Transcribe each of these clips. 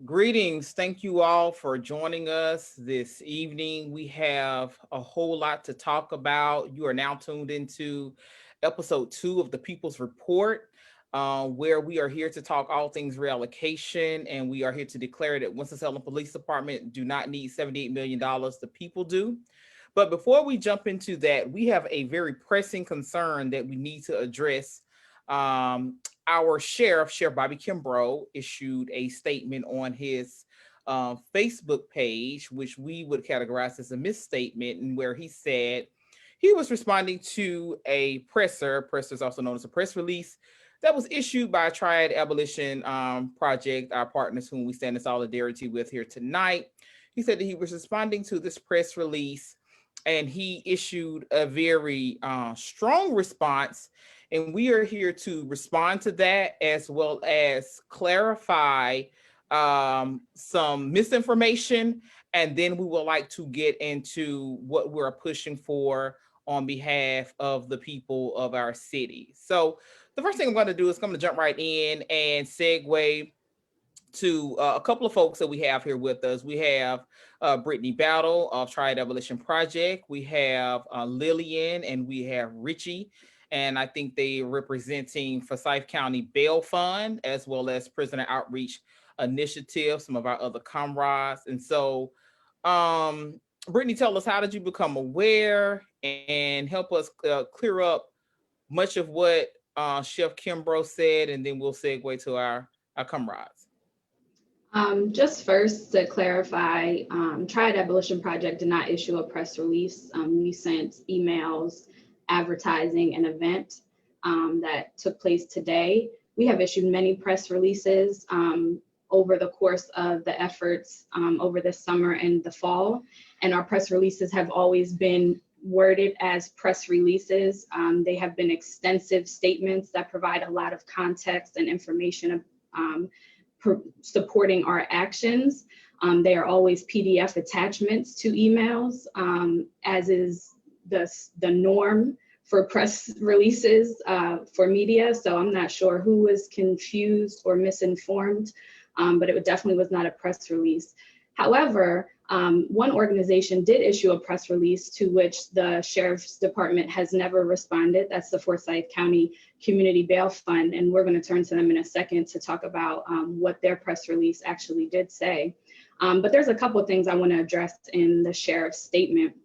Greetings. Thank you all for joining us this evening. We have a whole lot to talk about. You are now tuned into episode 2 of the People's Report, where we are here to talk all things reallocation. And we are here to declare that Winston-Salem Police Department do not need $78 million. The people do. But before we jump into that, we have a very pressing concern that we need to address. Our Sheriff Bobby Kimbrough, issued a statement on his Facebook page, which we would categorize as a misstatement, and where he said he was responding to a presser is also known as a press release, that was issued by Triad Abolition Project, our partners whom we stand in solidarity with here tonight. He said that he was responding to this press release, and he issued a very strong response. And we are here to respond to that, as well as clarify some misinformation. And then we would like to get into what we're pushing for on behalf of the people of our city. So the first thing I'm going to do is I'm going to jump right in and segue to a couple of folks that we have here with us. We have Brittany Battle of Triad Abolition Project. We have Lillian, and we have Richie. And I think they are representing Forsyth County Bail Fund, as well as Prisoner Outreach Initiative, some of our other comrades. And so, Brittany, tell us, how did you become aware, and help us clear up much of what Chef Kimbrough said, and then we'll segue to our comrades. Just first to clarify, Triad Abolition Project did not issue a press release. We sent emails advertising an event that took place today. We have issued many press releases over the course of the efforts over the summer and the fall, and our press releases have always been worded as press releases. They have been extensive statements that provide a lot of context and information supporting our actions. They are always PDF attachments to emails, as is the norm for press releases for media. So I'm not sure who was confused or misinformed, but it definitely was not a press release. However, one organization did issue a press release to which the Sheriff's Department has never responded. That's the Forsyth County Community Bail Fund. And we're going to turn to them in a second to talk about what their press release actually did say. But there's a couple of things I want to address in the Sheriff's statement.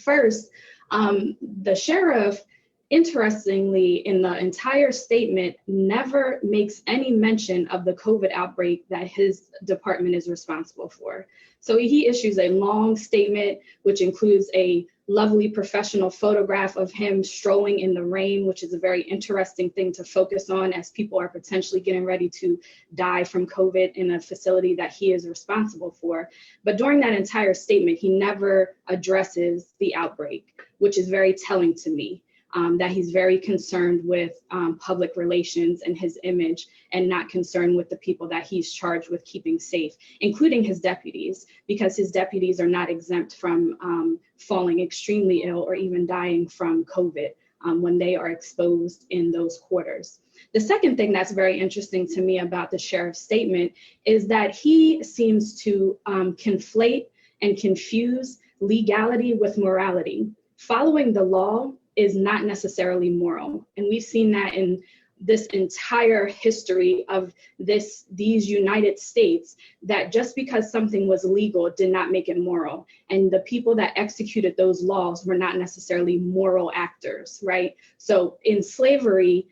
First, the Sheriff, interestingly, in the entire statement, never makes any mention of the COVID outbreak that his department is responsible for. So he issues a long statement, which includes a lovely professional photograph of him strolling in the rain, which is a very interesting thing to focus on as people are potentially getting ready to die from COVID in a facility that he is responsible for. But during that entire statement, he never addresses the outbreak, which is very telling to me. That he's very concerned with public relations and his image, and not concerned with the people that he's charged with keeping safe, including his deputies, because his deputies are not exempt from falling extremely ill or even dying from COVID when they are exposed in those quarters. The second thing that's very interesting to me about the Sheriff's statement is that he seems to conflate and confuse legality with morality. Following the law is not necessarily moral. And we've seen that in this entire history of these United States, that just because something was legal did not make it moral. And the people that executed those laws were not necessarily moral actors, right? So in slavery,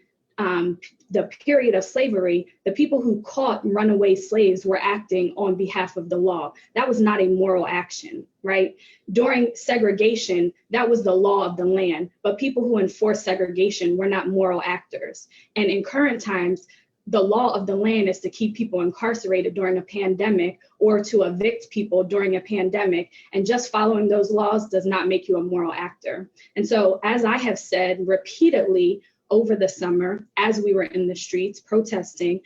the period of slavery, the people who caught runaway slaves were acting on behalf of the law. That was not a moral action, right? During segregation, that was the law of the land, but people who enforced segregation were not moral actors. And in current times, the law of the land is to keep people incarcerated during a pandemic or to evict people during a pandemic. And just following those laws does not make you a moral actor. And so, as I have said repeatedly over the summer, as we were in the streets protesting,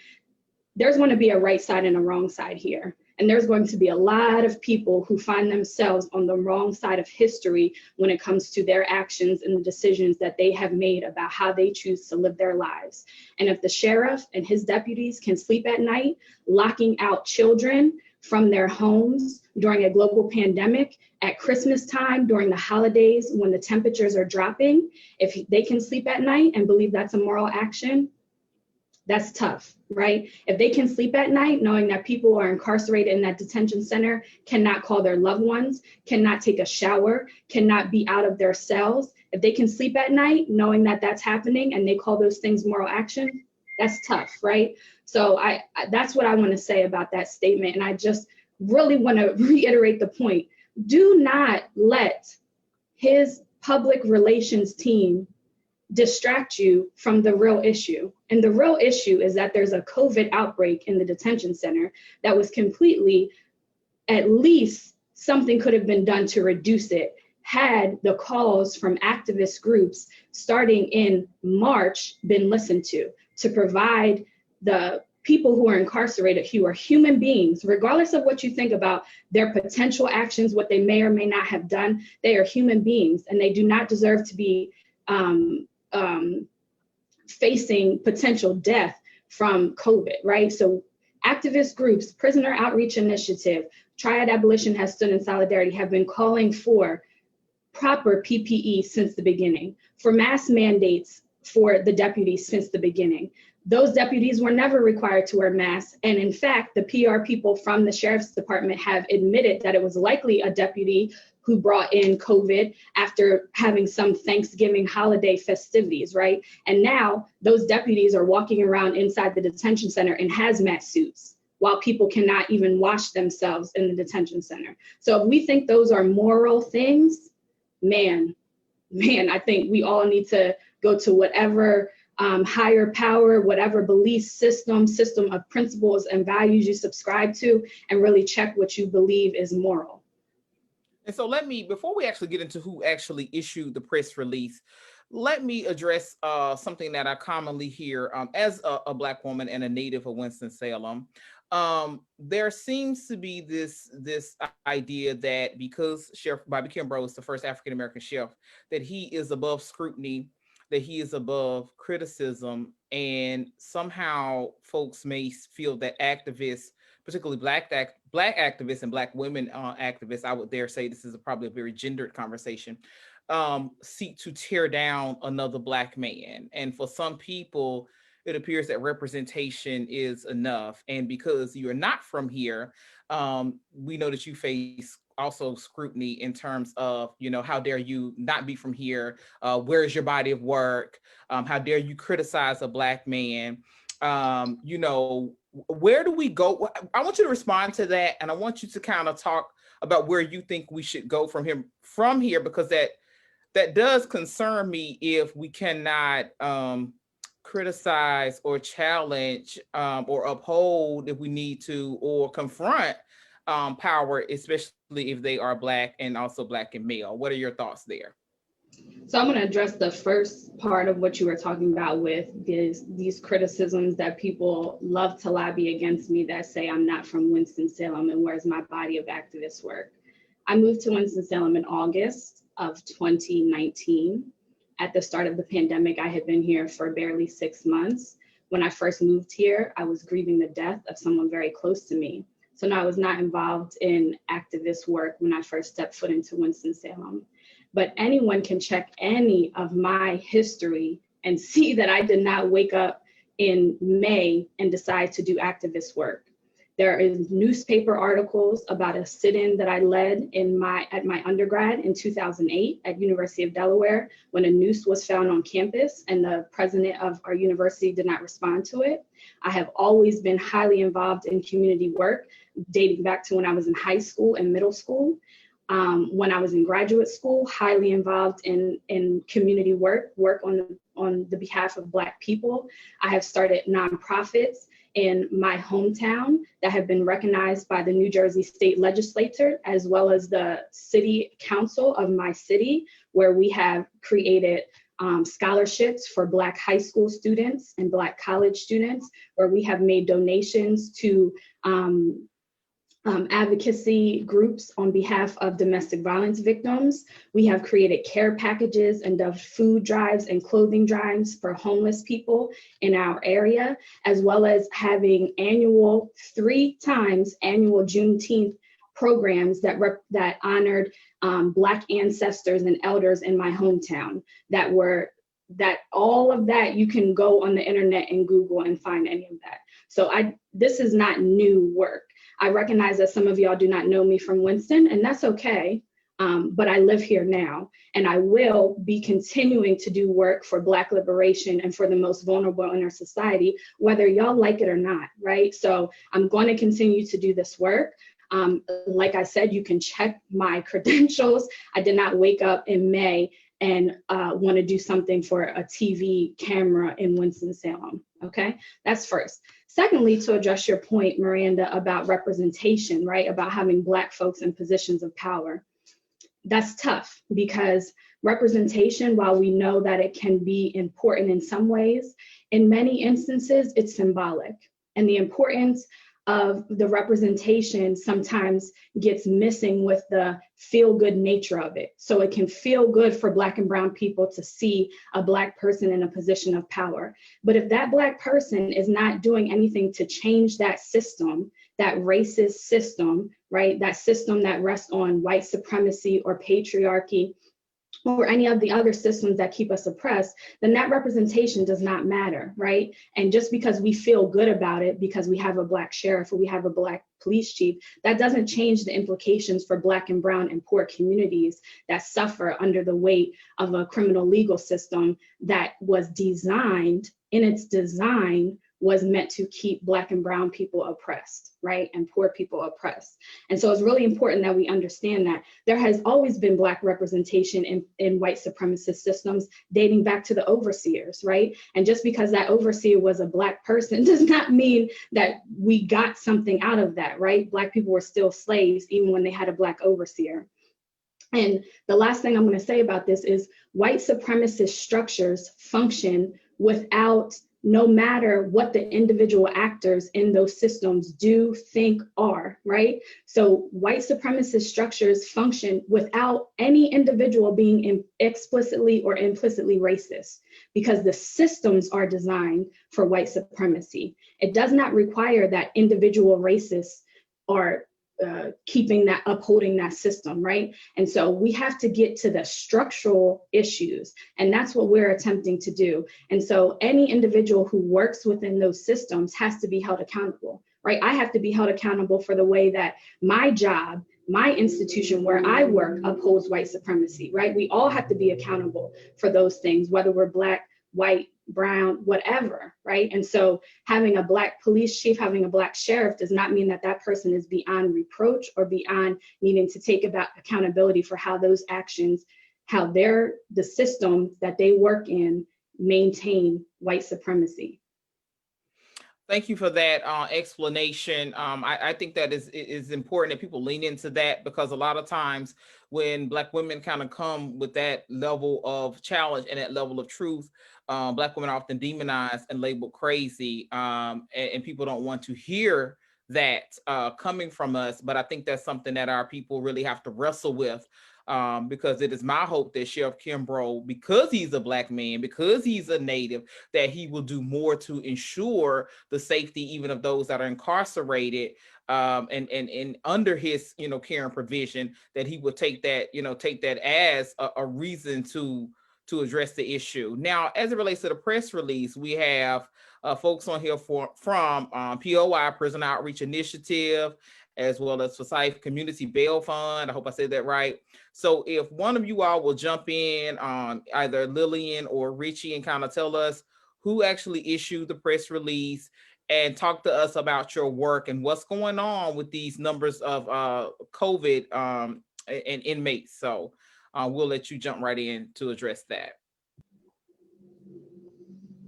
there's going to be a right side and a wrong side here. And And there's going to be a lot of people who find themselves on the wrong side of history when it comes to their actions and the decisions that they have made about how they choose to live their lives. And if the sheriff and his deputies can sleep at night, locking out children from their homes during a global pandemic, at Christmas time, during the holidays, when the temperatures are dropping, if they can sleep at night and believe that's a moral action, that's tough, right? If they can sleep at night knowing that people are incarcerated in that detention center, cannot call their loved ones, cannot take a shower, cannot be out of their cells, if they can sleep at night knowing that that's happening and they call those things moral action, that's tough, right? So that's what I want to say about that statement. And I just really want to reiterate the point. Do not let his public relations team distract you from the real issue. And the real issue is that there's a COVID outbreak in the detention center that was completely, at least something could have been done to reduce it had the calls from activist groups starting in March been listened to provide the people who are incarcerated, who are human beings, regardless of what you think about their potential actions, what they may or may not have done, they are human beings and they do not deserve to be facing potential death from COVID, right? So activist groups, Prisoner Outreach Initiative, Triad Abolition has stood in solidarity, have been calling for proper PPE since the beginning, for mask mandates for the deputies since the beginning. Those deputies were never required to wear masks. And in fact, the PR people from the Sheriff's Department have admitted that it was likely a deputy who brought in COVID after having some Thanksgiving holiday festivities, right? And now those deputies are walking around inside the detention center in hazmat suits while people cannot even wash themselves in the detention center. So if we think those are moral things, man, I think we all need to go to whatever higher power, whatever belief system of principles and values you subscribe to, and really check what you believe is moral. And so before we actually get into who actually issued the press release, let me address something that I commonly hear as a Black woman and a native of Winston-Salem. There seems to be this idea that because Sheriff Bobby Kimbrough is the first African-American sheriff, that he is above scrutiny, that he is above criticism, and somehow folks may feel that activists, particularly Black activists and Black women activists, I would dare say this is probably a very gendered conversation, seek to tear down another Black man. And for some people, it appears that representation is enough. And because you're not from here, we know that you face also scrutiny in terms of, how dare you not be from here? Where is your body of work? How dare you criticize a Black man? Where do we go? I want you to respond to that. And I want you to kind of talk about where you think we should go from here, because that does concern me if we cannot criticize or challenge or uphold if we need to, or confront power, especially if they are Black and also Black and male. What are your thoughts there? So I'm going to address the first part of what you were talking about with these criticisms that people love to lobby against me that say I'm not from Winston-Salem and where's my body of activist work. I moved to Winston-Salem in August of 2019. At the start of the pandemic, I had been here for barely 6 months. When I first moved here, I was grieving the death of someone very close to me. So no, I was not involved in activist work when I first stepped foot into Winston-Salem. But anyone can check any of my history and see that I did not wake up in May and decide to do activist work. There is newspaper articles about a sit-in that I led at my undergrad in 2008 at University of Delaware when a noose was found on campus and the president of our university did not respond to it. I have always been highly involved in community work, dating back to when I was in high school and middle school. When I was in graduate school, highly involved in community work on the behalf of Black people. I have started nonprofits in my hometown that have been recognized by the New Jersey State Legislature, as well as the City Council of my city, where we have created scholarships for Black high school students and Black college students, where we have made donations to advocacy groups on behalf of domestic violence victims. We have created care packages and done food drives and clothing drives for homeless people in our area, as well as having annual, 3 times annual Juneteenth programs that honored Black ancestors and elders in my hometown. That all of that, you can go on the internet and Google and find any of that. So this is not new work. I recognize that some of y'all do not know me from Winston, and that's okay, but I live here now, and I will be continuing to do work for Black liberation and for the most vulnerable in our society, whether y'all like it or not, right? So I'm going to continue to do this work. Like I said, you can check my credentials. I did not wake up in May and want to do something for a TV camera in Winston-Salem, okay? That's first. Secondly, to address your point, Miranda, about representation, right? About having Black folks in positions of power. That's tough because representation, while we know that it can be important in some ways, in many instances, it's symbolic. And the importance of the representation sometimes gets missing with the feel-good nature of it. So it can feel good for Black and brown people to see a Black person in a position of power. But if that Black person is not doing anything to change that system, that racist system, right? That system that rests on white supremacy or patriarchy, or any of the other systems that keep us oppressed, then that representation does not matter, right? And just because we feel good about it, because we have a Black sheriff or we have a Black police chief, that doesn't change the implications for Black and brown and poor communities that suffer under the weight of a criminal legal system that was designed, in its design, was meant to keep Black and brown people oppressed, right? And poor people oppressed. And so it's really important that we understand that there has always been Black representation in white supremacist systems dating back to the overseers, right? And just because that overseer was a Black person does not mean that we got something out of that, right? Black people were still slaves even when they had a Black overseer. And the last thing I'm going to say about this is white supremacist structures function without, no matter what the individual actors in those systems do, think, are, right? So white supremacist structures function without any individual being explicitly or implicitly racist, because the systems are designed for white supremacy. It does not require that individual racists are upholding that system, right? And so we have to get to the structural issues, and that's what we're attempting to do. And so any individual who works within those systems has to be held accountable, right? I have to be held accountable for the way that my job, my institution where I work upholds white supremacy, right? We all have to be accountable for those things, whether we're Black, white, brown, whatever, right? And so having a Black police chief, having a Black sheriff does not mean that that person is beyond reproach or beyond needing to take about accountability for how those actions, how the system that they work in maintain white supremacy. Thank you for that explanation. I think that is important that people lean into that, because a lot of times when Black women kind of come with that level of challenge and that level of truth, Black women are often demonized and labeled crazy, and people don't want to hear that coming from us. But I think that's something that our people really have to wrestle with. Because it is my hope that Sheriff Kimbrough, because he's a Black man, because he's a Native, that he will do more to ensure the safety even of those that are incarcerated, and under his care and provision, that he will take that as a reason to address the issue. Now, as it relates to the press release, we have folks on here from POI, Prison Outreach Initiative, as well as Forsyth Community Bail Fund. I hope I said that right. So if one of you all will jump in on either Lillian or Richie and kind of tell us who actually issued the press release and talk to us about your work and what's going on with these numbers of COVID and inmates. So we'll let you jump right in to address that.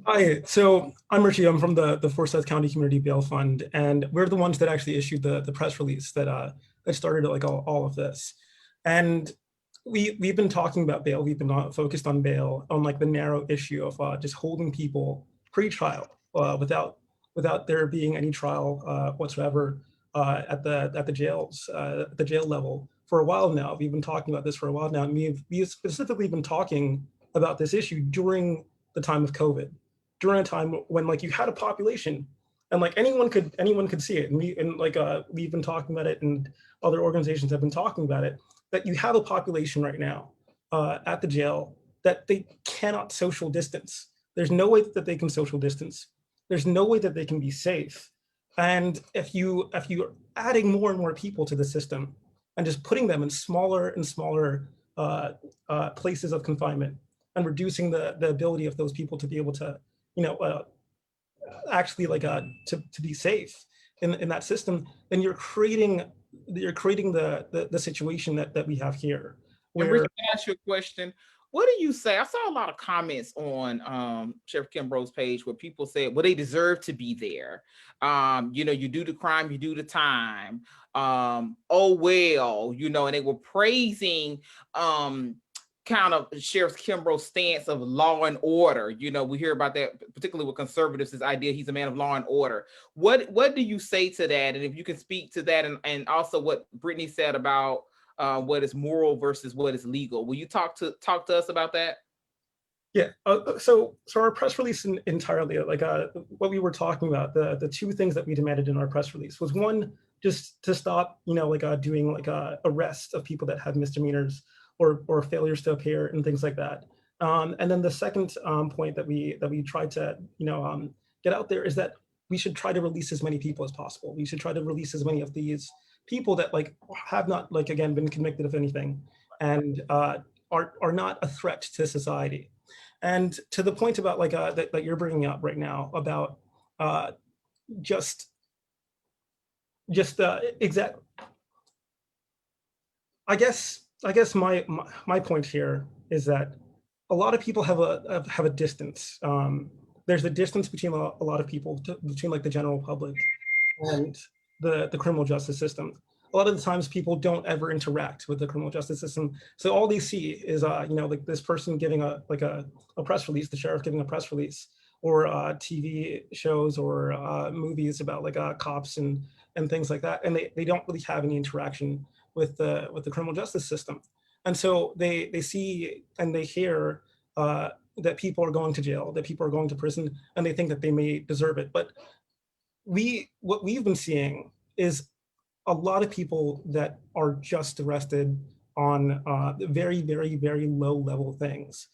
Hi, so I'm Richie. I'm from the Forsyth County Community Bail Fund, and we're the ones that actually issued the press release that started like all of this. And we've been talking about bail. We've been focused on bail, on like the narrow issue of just holding people pre-trial without there being any trial whatsoever, at the jails, at the jail level for a while now. We've been talking about this for a while now, and we've specifically been talking about this issue during the time of COVID, during a time when like you had a population, and like anyone could see it, and we've been talking about it, and other organizations have been talking about it, that you have a population right now at the jail that they cannot social distance. There's no way that they can social distance. There's no way that they can be safe. And if you're adding more and more people to the system and just putting them in smaller and smaller places of confinement and reducing the ability of those people to be able to, actually to be safe in that system, then you're creating the situation that we have here. And Rick, can I ask you a question? What do you say? I saw a lot of comments on Sheriff Kimbrough's page where people said, well, they deserve to be there. You do the crime, you do the time. Oh, well, and they were praising kind of Sheriff Kimbrough's stance of law and order. We hear about that, particularly with conservatives, this idea he's a man of law and order. What do you say to that? And if you can speak to that, and also what Brittany said about what is moral versus what is legal. Will you talk to us about that? Yeah. So our press release entirely, what we were talking about, the two things that we demanded in our press release was, one, just to stop, doing arrests of people that have misdemeanors or failures to appear and things like that. And then the second point that we tried to get out there is that we should try to release as many people as possible. We should try to release as many of these people that have not again been convicted of anything and are not a threat to society. And to the point about that you're bringing up right now about just exact. I guess my point here is that a lot of people have a distance. There's a distance between a lot of people, between the general public and the criminal justice system. A lot of the times people don't ever interact with the criminal justice system. So all they see is, this person giving a press release, the sheriff giving a press release, or TV shows or movies about cops and things like that. And they don't really have any interaction with the criminal justice system. And so they see and they hear that people are going to jail, that people are going to prison, and they think that they may deserve it. But what we've been seeing is a lot of people that are just arrested on very, very, very low level things.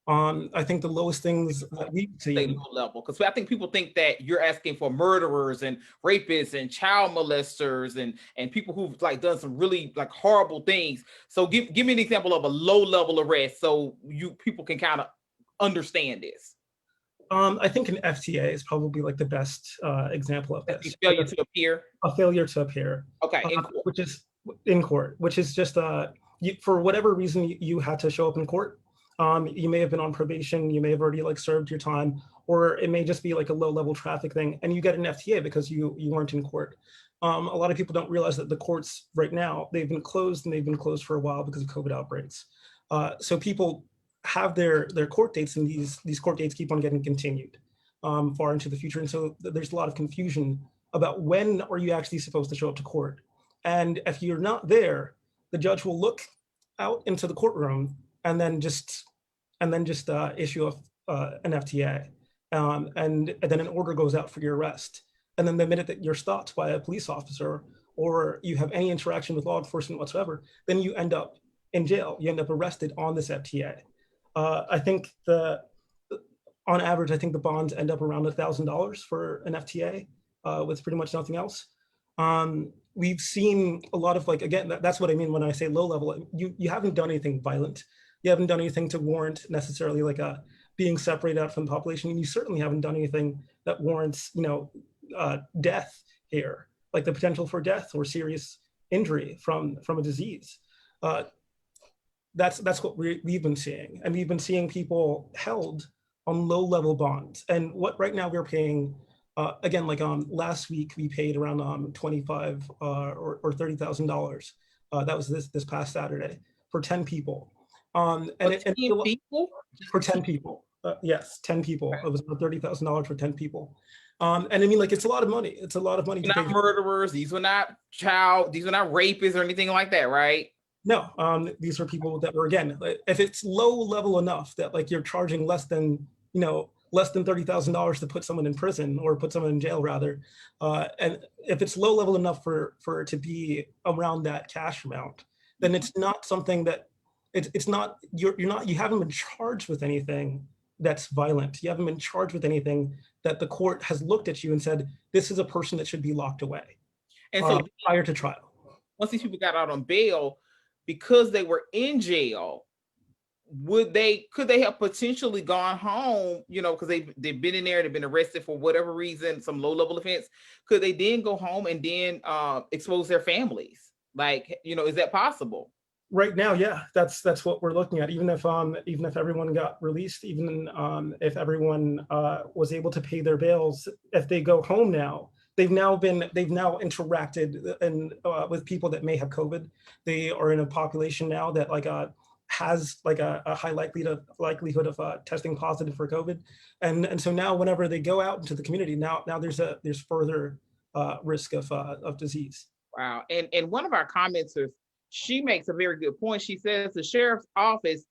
I think the lowest things that we've seen. Low level, because I think people think that you're asking for murderers and rapists and child molesters and people who've done some really horrible things. So give me an example of a low level arrest so people can kind of understand this. I think an FTA is probably the best example of this. A failure to appear. A failure to appear. Okay, which is in court, which is just for whatever reason you had to show up in court. You may have been on probation, you may have already served your time, or it may just be a low-level traffic thing, and you get an FTA because you weren't in court. A lot of people don't realize that the courts right now, they've been closed, and they've been closed for a while because of COVID outbreaks. So people have their court dates, and these court dates keep on getting continued far into the future. And so there's a lot of confusion about when are you actually supposed to show up to court. And if you're not there, the judge will look out into the courtroom and then just issue an FTA. And then an order goes out for your arrest. And then the minute that you're stopped by a police officer or you have any interaction with law enforcement whatsoever, then you end up in jail. You end up arrested on this FTA. I think on average, I think the bonds end up around $1,000 for an FTA with pretty much nothing else. We've seen a lot of again, that's what I mean when I say low level. You haven't done anything violent. You haven't done anything to warrant necessarily being separated out from the population. And you certainly haven't done anything that warrants, death here, the potential for death or serious injury from a disease. That's what we've been seeing. And we've been seeing people held on low level bonds. And what right now we're paying, again, last week we paid around $25,000 or $30,000. That was this past Saturday for 10 people. People? For 10 people. Yes, 10 people. It was about $30,000 for 10 people. And I mean, like, it's a lot of money. It's a lot of money to pay. Not murderers. These were not these were not rapists or anything like that, right? No, these are people that were, again, if it's low level enough that like you're charging less than, less than $30,000 to put someone in prison or put someone in jail rather, and if it's low level enough for it to be around that cash amount, then it's not something that it's not you haven't been charged with anything that's violent. You haven't been charged with anything that the court has looked at you and said this is a person that should be locked away And so prior to trial. Once these people got out on bail, because they were in jail, could they have potentially gone home, because they've been in there, they've been arrested for whatever reason, some low-level offense, could they then go home and then expose their families? Like, is that possible? Right now, yeah, that's what we're looking at. Even if everyone got released, even if everyone was able to pay their bails, if they go home now, they've now interacted and with people that may have COVID. They are in a population now that has a high likelihood of testing positive for COVID, and so now whenever they go out into the community, now there's further risk of disease. Wow. And one of our commenters, she makes a very good point. She says the sheriff's office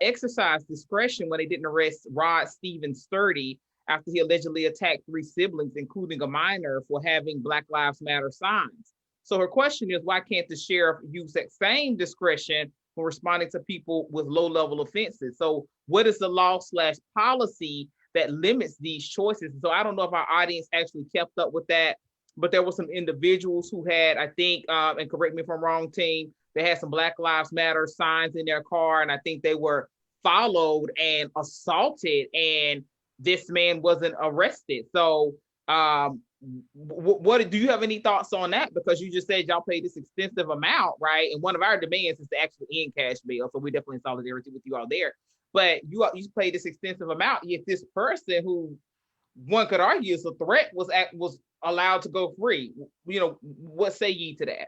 exercised discretion when they didn't arrest Rod Stevens 30 after he allegedly attacked 3 siblings, including a minor, for having Black Lives Matter signs. So her question is, why can't the sheriff use that same discretion when responding to people with low-level offenses? So what is the law/policy that limits these choices? So I don't know if our audience actually kept up with that, but there were some individuals who had, I think, and correct me if I'm wrong, team, they had some Black Lives Matter signs in their car, and I think they were followed and assaulted, and this man wasn't arrested. So what do you have any thoughts on that? Because you just said y'all paid this extensive amount, right? And one of our demands is to actually end cash bail. So we're definitely in solidarity with you all there. But you paid this extensive amount, yet this person who one could argue is a threat was allowed to go free. What say ye to that?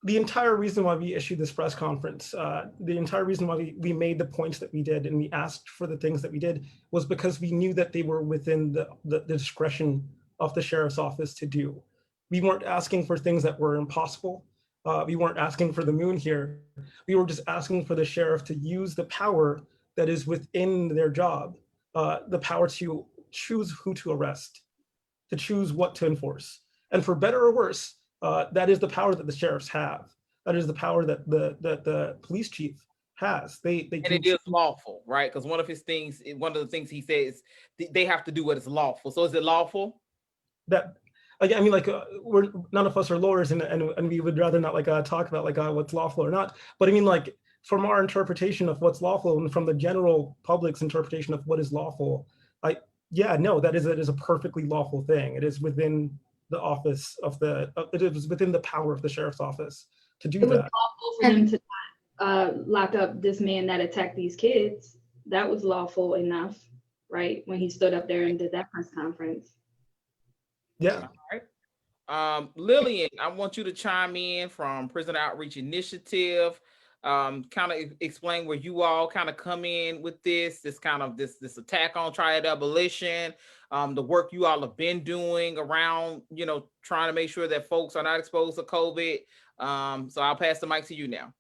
The entire reason why we issued this press conference, the entire reason why we made the points that we did and we asked for the things that we did was because we knew that they were within the discretion of the sheriff's office to do. We weren't asking for things that were impossible. We weren't asking for the moon here. We were just asking for the sheriff to use the power that is within their job, the power to choose who to arrest, to choose what to enforce. And for better or worse, that is the power that the sheriffs have. That is the power that the police chief has. They and it is lawful, right? Because one of the things he says, they have to do what is lawful. So is it lawful? That, I mean, we're none of us are lawyers, and we would rather not talk about what's lawful or not. But I mean, from our interpretation of what's lawful and from the general public's interpretation of what is lawful, that is a perfectly lawful thing. It is within the office it was within the power of the sheriff's office to do that. It was lawful for them to lock up this man that attacked these kids. That was lawful enough, right? When he stood up there and did that press conference. Yeah. All right. Lillian, I want you to chime in from Prison Outreach Initiative. Kind of explain where you all kind of come in with this attack on triad abolition, the work you all have been doing around, trying to make sure that folks are not exposed to COVID. So I'll pass the mic to you now.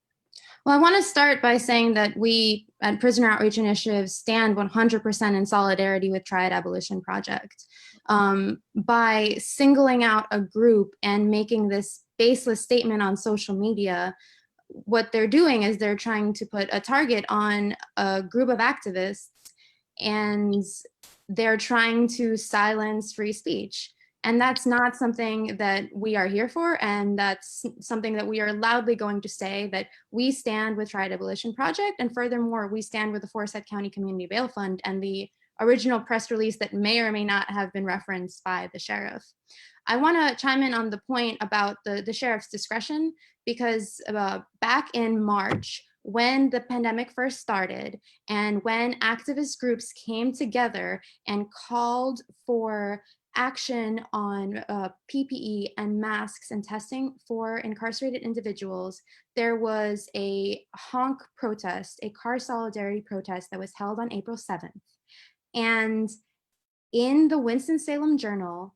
Well, I want to start by saying that we at Prison Outreach Initiative stand 100% in solidarity with Triad Abolition Project. By singling out a group and making this baseless statement on social media, what they're doing is they're trying to put a target on a group of activists, and they're trying to silence free speech. And that's not something that we are here for, and that's something that we are loudly going to say, that we stand with Triad Abolition Project, and furthermore, we stand with the Forsyth County Community Bail Fund and the original press release that may or may not have been referenced by the sheriff. I want to chime in on the point about the sheriff's discretion, because back in March, when the pandemic first started and when activist groups came together and called for action on PPE and masks and testing for incarcerated individuals, there was a honk protest, a car solidarity protest that was held on April 7th. And in the Winston-Salem Journal,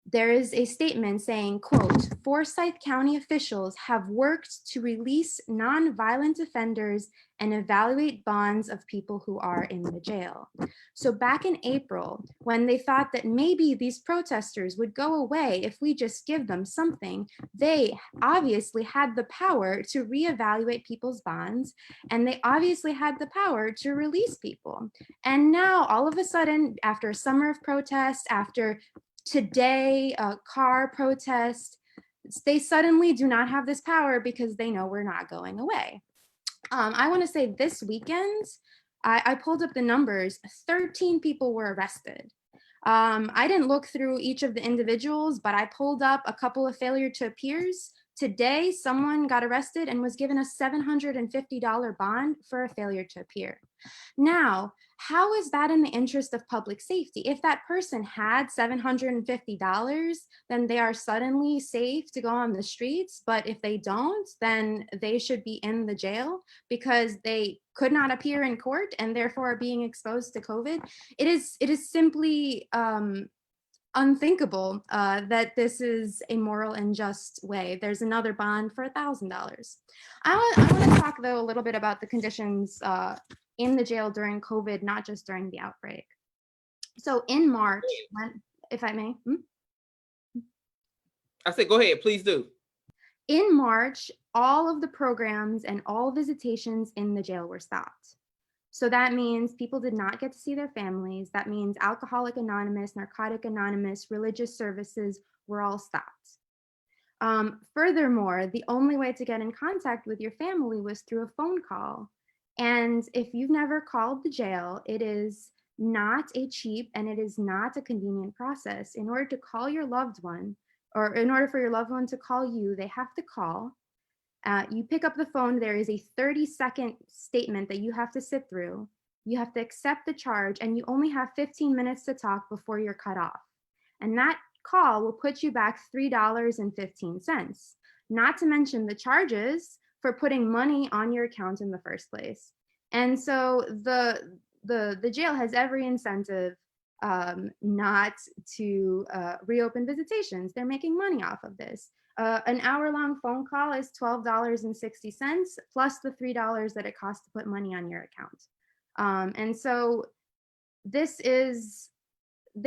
there is a statement saying, quote, Forsyth County officials have worked to release nonviolent offenders and evaluate bonds of people who are in the jail. So back in April, when they thought that maybe these protesters would go away if we just give them something, they obviously had the power to reevaluate people's bonds, and they obviously had the power to release people. And now all of a sudden, after a summer of protests, after today, a car protest, they suddenly do not have this power because they know we're not going away. I want to say this weekend, I pulled up the numbers, 13 people were arrested. I didn't look through each of the individuals, but I pulled up a couple of failure to appears. Today, someone got arrested and was given a $750 bond for a failure to appear. Now, how is that in the interest of public safety? If that person had $750, then they are suddenly safe to go on the streets. But if they don't, then they should be in the jail because they could not appear in court and therefore are being exposed to COVID. It is simply unthinkable that this is a moral and just way. There's another bond for $1,000. I want to talk though a little bit about the conditions in the jail during COVID, not just during the outbreak. So in March, if I may. I said, go ahead, please do. In March, all of the programs and all visitations in the jail were stopped. So that means people did not get to see their families. That means Alcoholic Anonymous, Narcotic Anonymous, religious services were all stopped. Furthermore, the only way to get in contact with your family was through a phone call. And if you've never called the jail, it is not a cheap and it is not a convenient process. In order to call your loved one, or in order for your loved one to call you, they have to call. You pick up the phone, there is a 30-second statement that you have to sit through. You have to accept the charge, and you only have 15 minutes to talk before you're cut off. And that call will put you back $3.15, not to mention the charges for putting money on your account in the first place. And so the jail has every incentive not to reopen visitations. They're making money off of this. An hour-long phone call is $12.60 plus the $3 that it costs to put money on your account. And so they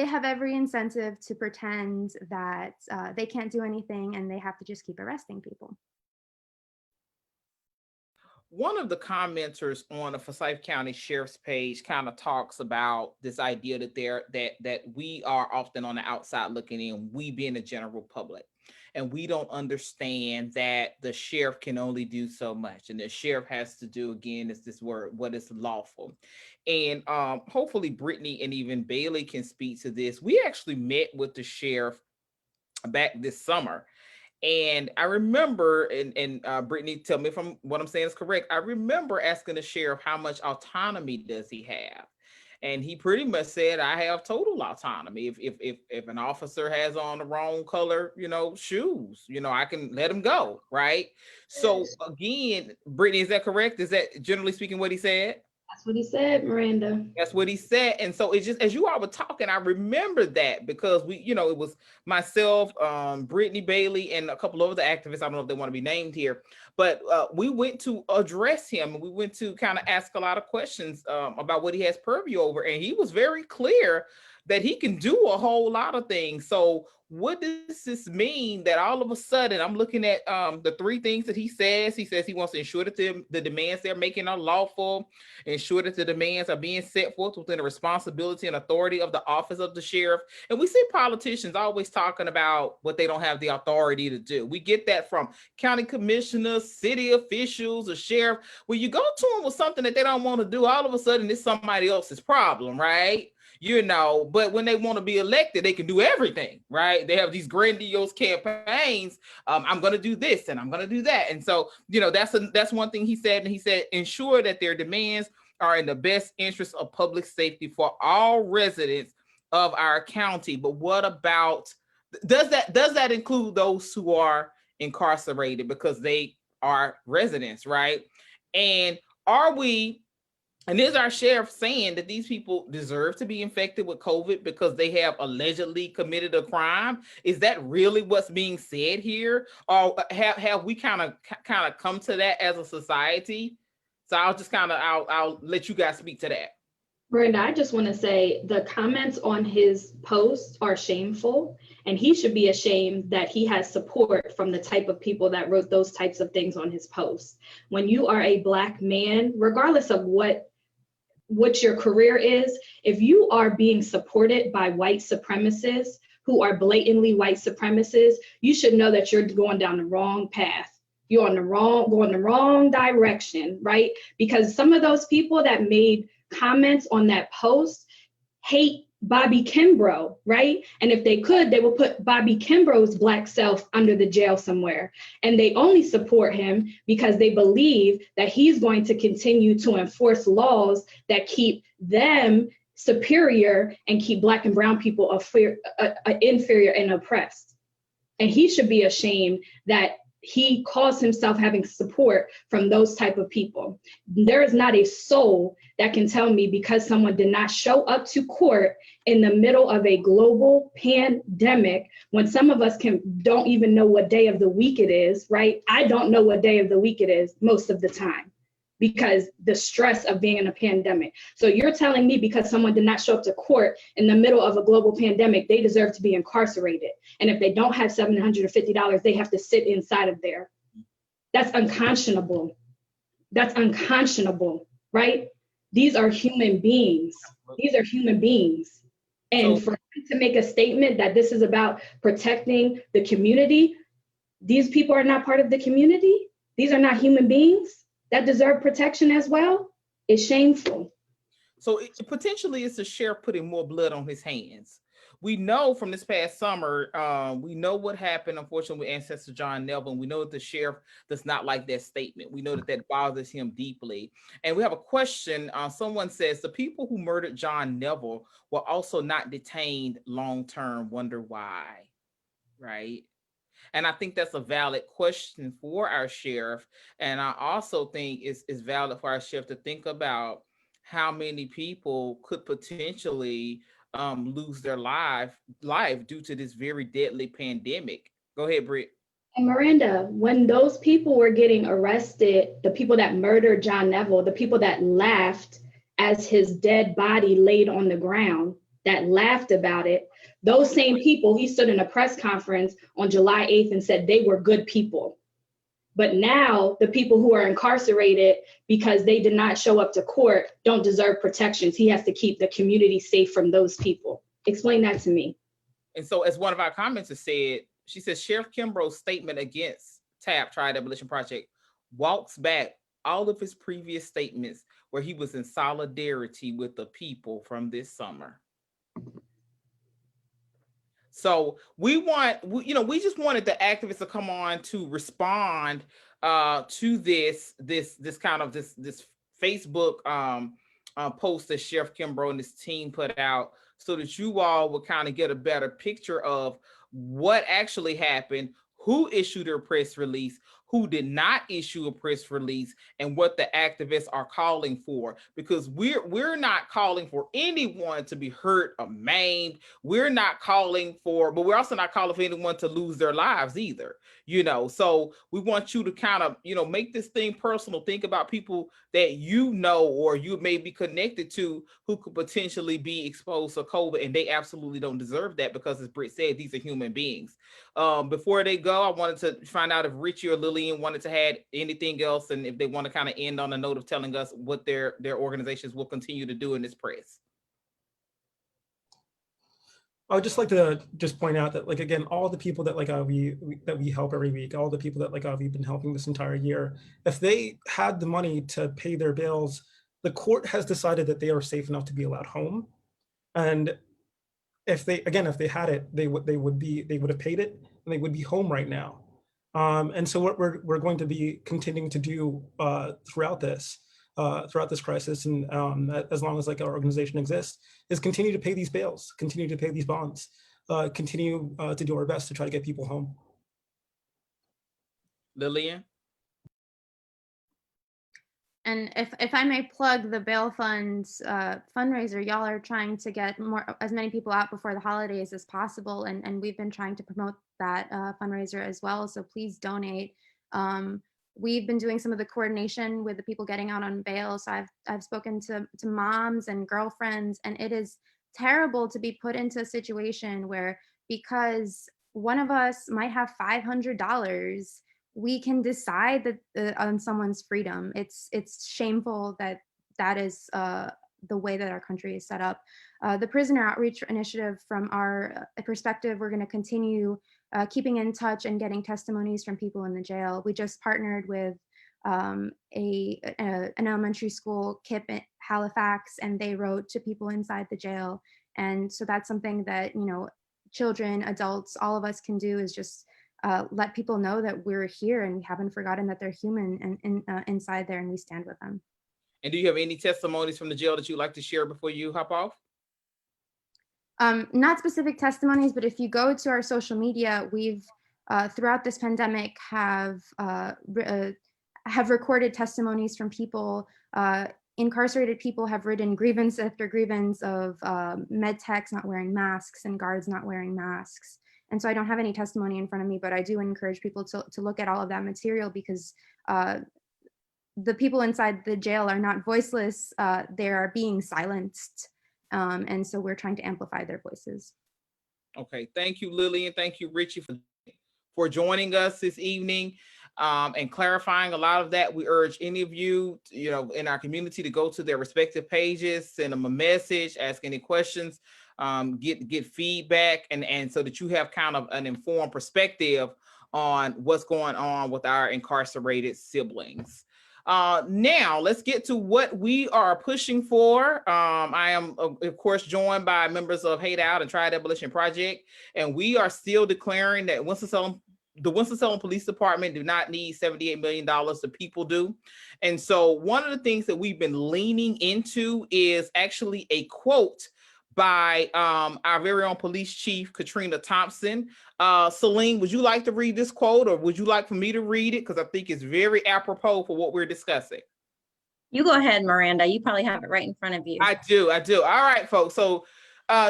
have every incentive to pretend that they can't do anything and they have to just keep arresting people. One of the commenters on the Forsyth County Sheriff's page kind of talks about this idea that we are often on the outside looking in, we being the general public, and we don't understand that the sheriff can only do so much, and the sheriff has to do, again, is this word, what is lawful. And hopefully Brittany and even Bailey can speak to this. We actually met with the sheriff back this summer. And I remember, and Brittany, tell me if what I'm saying is correct. I remember asking the sheriff, how much autonomy does he have? And he pretty much said, I have total autonomy. If an officer has on the wrong color, shoes, I can let him go, right? So again, Brittany, is that correct? Is that generally speaking what he said? That's what he said, Miranda. That's what he said. And so it's just, as you all were talking, I remember that because we, it was myself, Brittany, Bailey, and a couple of other activists. I don't know if they want to be named here, but we went to address him. We went to kind of ask a lot of questions about what he has purview over. And he was very clear that he can do a whole lot of things. So what does this mean that all of a sudden, I'm looking at the three things that he says. He says he wants to ensure that the demands they're making are lawful, ensure that the demands are being set forth within the responsibility and authority of the office of the sheriff. And we see politicians always talking about what they don't have the authority to do. We get that from county commissioners, city officials, a sheriff. When you go to them with something that they don't want to do, all of a sudden it's somebody else's problem, right? But when they want to be elected, they can do everything, right? They have these grandiose campaigns. I'm going to do this and I'm going to do that. And so, that's one thing he said. And he said, ensure that their demands are in the best interest of public safety for all residents of our county. But what about, does that include those who are incarcerated because they are residents, right? And are we And is our sheriff saying that these people deserve to be infected with COVID because they have allegedly committed a crime? Is that really what's being said here? Or have we kind of come to that as a society? So I'll let you guys speak to that. Brenda, I just want to say the comments on his post are shameful, and he should be ashamed that he has support from the type of people that wrote those types of things on his post. When you are a Black man, regardless of what your career is, if you are being supported by white supremacists who are blatantly white supremacists, you should know that you're going down the wrong path. You're going the wrong direction, right? Because some of those people that made comments on that post hate Bobby Kimbrough, right? And if they could, they will put Bobby Kimbrough's Black self under the jail somewhere. And they only support him because they believe that he's going to continue to enforce laws that keep them superior and keep Black and brown people inferior and oppressed. And he should be ashamed that he calls himself having support from those type of people. There is not a soul that can tell me because someone did not show up to court in the middle of a global pandemic, when some of us don't even know what day of the week it is, right? I don't know what day of the week it is most of the time because the stress of being in a pandemic. So you're telling me because someone did not show up to court in the middle of a global pandemic, they deserve to be incarcerated. And if they don't have $750, they have to sit inside of there. That's unconscionable. That's unconscionable, right? These are human beings. These are human beings. And for him to make a statement that this is about protecting the community, these people are not part of the community. These are not human beings that deserve protection as well. Is shameful. So potentially it's the sheriff putting more blood on his hands. We know from this past summer, we know what happened, unfortunately, with ancestor John Neville. We know that the sheriff does not like that statement. We know that that bothers him deeply. And we have a question. Someone says, the people who murdered John Neville were also not detained long-term. Wonder why, right? And I think that's a valid question for our sheriff. And I also think it's valid for our sheriff to think about how many people could potentially lose their life due to this very deadly pandemic. Go ahead, Britt. And Miranda, when those people were getting arrested, the people that murdered John Neville, the people that laughed as his dead body laid on the ground, that laughed about it, those same people, he stood in a press conference on July 8th and said they were good people. But now the people who are incarcerated because they did not show up to court don't deserve protections. He has to keep the community safe from those people. Explain that to me. And so as one of our comments has said, she says Sheriff Kimbrough's statement against TAP, Triad Abolition Project, walks back all of his previous statements where he was in solidarity with the people from this summer. So we just wanted the activists to come on to respond to this Facebook post that Sheriff Kimbrough and his team put out, so that you all would kind of get a better picture of what actually happened, who issued a press release, who did not issue a press release, and what the activists are calling for. Because we're not calling for anyone to be hurt or maimed. We're not calling for, but we're also not calling for anyone to lose their lives either. So we want you to kind of, make this thing personal. Think about people that or you may be connected to who could potentially be exposed to COVID, and they absolutely don't deserve that because, as Britt said, these are human beings. Before they go, I wanted to find out if Richie or Lillian wanted to add anything else, and if they want to kind of end on a note of telling us what their organizations will continue to do in this press. I would just like to point out that, again, all the people that we help every week, all the people that we've been helping this entire year, if they had the money to pay their bills, the court has decided that they are safe enough to be allowed home. And if they had it, they would have paid it, and they would be home right now. And so what we're going to be continuing to do throughout this crisis, and as long as our organization exists, is continue to pay these bails, continue to pay these bonds, continue to do our best to try to get people home. Lillian? And if I may plug the bail funds fundraiser, y'all are trying to get as many people out before the holidays as possible, and we've been trying to promote that fundraiser as well. So please donate. We've been doing some of the coordination with the people getting out on bail. So I've spoken to moms and girlfriends, and it is terrible to be put into a situation where, because one of us might have $500, we can decide that on someone's freedom. It's shameful that is the way that our country is set up. The prisoner outreach initiative, from our perspective, we're going to continue keeping in touch and getting testimonies from people in the jail. We just partnered with an elementary school, KIP at Halifax, and they wrote to people inside the jail. And so that's something that, children, adults, all of us can do, is just let people know that we're here and we haven't forgotten that they're human and inside there, and we stand with them. And do you have any testimonies from the jail that you'd like to share before you hop off? Not specific testimonies, but if you go to our social media, we've throughout this pandemic have recorded testimonies from people. Incarcerated people have written grievance after grievance of med techs not wearing masks and guards not wearing masks. And so I don't have any testimony in front of me, but I do encourage people to look at all of that material, because the people inside the jail are not voiceless. They are being silenced. And so we're trying to amplify their voices. Okay, thank you, Lillian. Thank you, Richie, for joining us this evening and clarifying a lot of that. We urge any of you, in our community, to go to their respective pages, send them a message, ask any questions, get feedback, and so that you have kind of an informed perspective on what's going on with our incarcerated siblings. Now let's get to what we are pushing for. I am, of course, joined by members of Hate Out and Triad Abolition Project, and we are still declaring that the Winston-Salem Police Department do not need $78 million. The people do. And so one of the things that we've been leaning into is actually a quote by our very own police chief, Katrina Thompson. Celine, would you like to read this quote, or would you like for me to read it? Because I think it's very apropos for what we're discussing. You go ahead, Miranda. You probably have it right in front of you. I do. All right, folks. So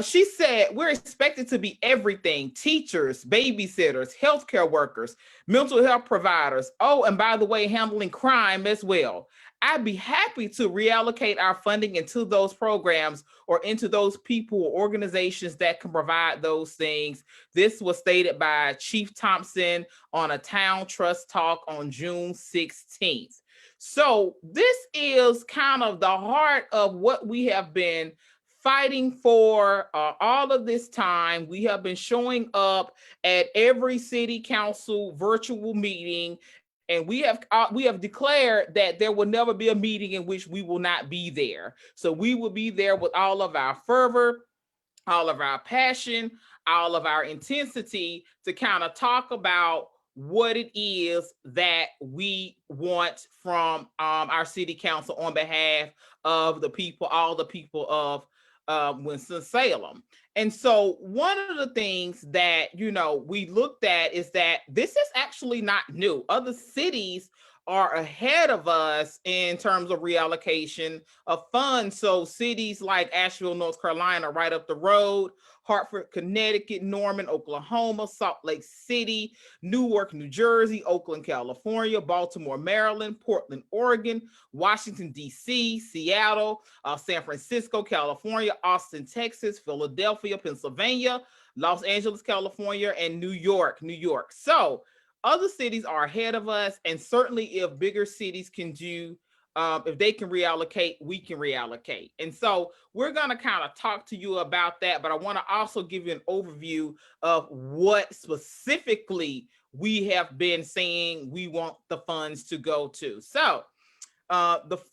she said, we're expected to be everything: teachers, babysitters, healthcare workers, mental health providers. Oh, and by the way, handling crime as well. I'd be happy to reallocate our funding into those programs or into those people or organizations that can provide those things. This was stated by Chief Thompson on a Town Trust Talk on June 16th. So this is kind of the heart of what we have been fighting for all of this time. We have been showing up at every city council virtual meeting, and we have declared that there will never be a meeting in which we will not be there. So we will be there with all of our fervor, all of our passion, all of our intensity to kind of talk about what it is that we want from our city council on behalf of the people, all the people of Winston-Salem. And so one of the things that, we looked at is that this is actually not new. Other cities are ahead of us in terms of reallocation of funds. So cities like Asheville, North Carolina, right up the road, Hartford, Connecticut, Norman, Oklahoma, Salt Lake City, Newark, New Jersey, Oakland, California, Baltimore, Maryland, Portland, Oregon, Washington, D.C., Seattle, San Francisco, California, Austin, Texas, Philadelphia, Pennsylvania, Los Angeles, California, and New York. So other cities are ahead of us, and certainly if bigger cities can do, if they can reallocate, we can reallocate. And so we're going to kind of talk to you about that, but I want to also give you an overview of what specifically we have been saying we want the funds to go to. So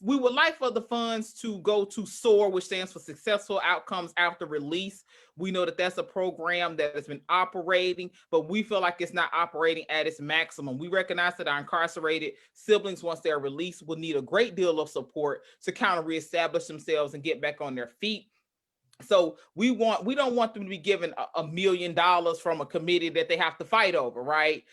we would like for the funds to go to SOAR, which stands for Successful Outcomes After Release. We know that that's a program that has been operating, but we feel like it's not operating at its maximum. We recognize that our incarcerated siblings, once they're released, will need a great deal of support to kind of reestablish themselves and get back on their feet. So we don't want them to be given $1 million from a committee that they have to fight over, right?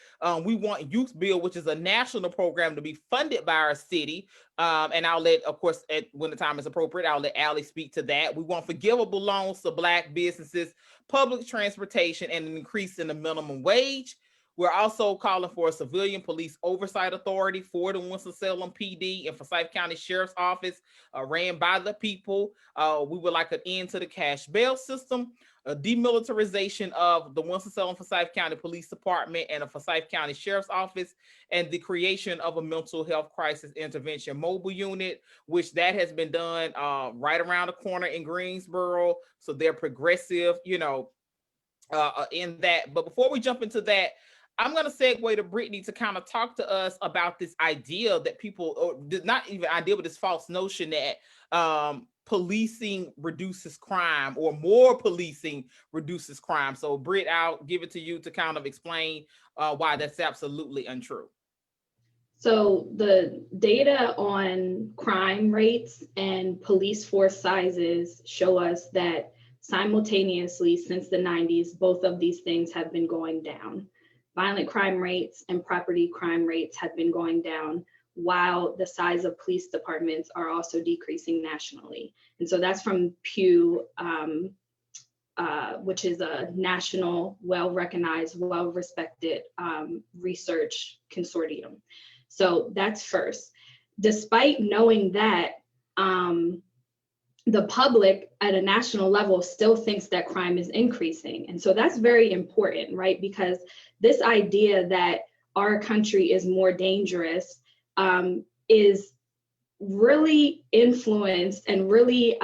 We want Youth Build, which is a national program, to be funded by our city. And I'll let, of course, when the time is appropriate, I'll let Allie speak to that. We want forgivable loans to Black businesses, public transportation, and an increase in the minimum wage. We're also calling for a civilian police oversight authority for the Winston-Salem PD and Forsyth County Sheriff's Office, ran by the people. We would like an end to the cash bail system, a demilitarization of the Winston-Salem Forsyth County Police Department and a Forsyth County Sheriff's Office, and the creation of a mental health crisis intervention mobile unit, which that has been done right around the corner in Greensboro. So they're progressive, in that. But before we jump into that, I'm going to segue to Brittany to kind of talk to us about this idea that people, or not even idea, but this false notion that policing reduces crime, or more policing reduces crime. So Britt, I'll give it to you to kind of explain why that's absolutely untrue. So the data on crime rates and police force sizes show us that simultaneously since the 90s, both of these things have been going down. Violent crime rates and property crime rates have been going down, while the size of police departments are also decreasing nationally. And so that's from Pew, which is a national, well-recognized, well-respected research consortium. So that's first. Despite knowing that, the public at a national level still thinks that crime is increasing. And so that's very important, right? Because this idea that our country is more dangerous is really influenced and really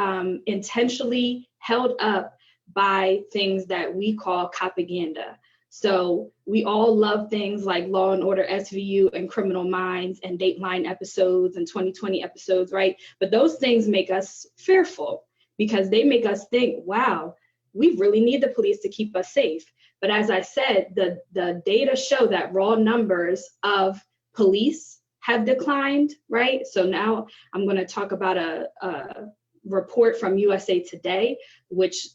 intentionally held up by things that we call propaganda. So we all love things like Law and Order SVU and Criminal Minds and Dateline episodes and 2020 episodes, right? But those things make us fearful because they make us think, wow, we really need the police to keep us safe. But as I said, the data show that raw numbers of police have declined, right? So now I'm going to talk about a report from USA Today, which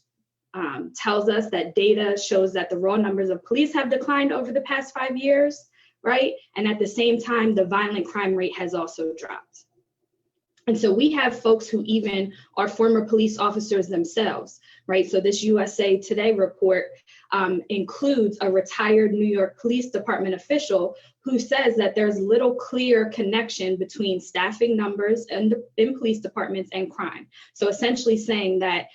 tells us that data shows that the raw numbers of police have declined over the past 5 years, right? And at the same time, the violent crime rate has also dropped. And so we have folks who even are former police officers themselves, right? So this USA Today report includes a retired New York Police Department official who says that there's little clear connection between staffing numbers in police departments and crime. So essentially saying that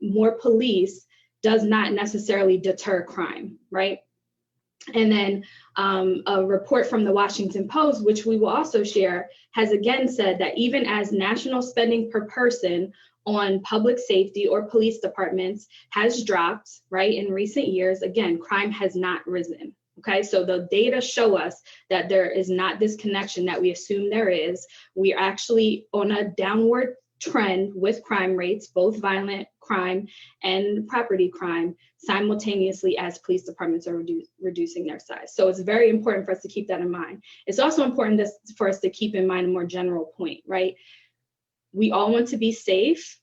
more police does not necessarily deter crime, right? And then a report from the Washington Post, which we will also share, has again said that even as national spending per person on public safety or police departments has dropped, right, in recent years, again, crime has not risen. Okay, so the data show us that there is not this connection that we assume there is. We are actually on a downward trend with crime rates, both violent crime and property crime, simultaneously as police departments are reducing their size. So it's very important for us to keep that in mind. It's also important for us to keep in mind a more general point, right? We all want to be safe,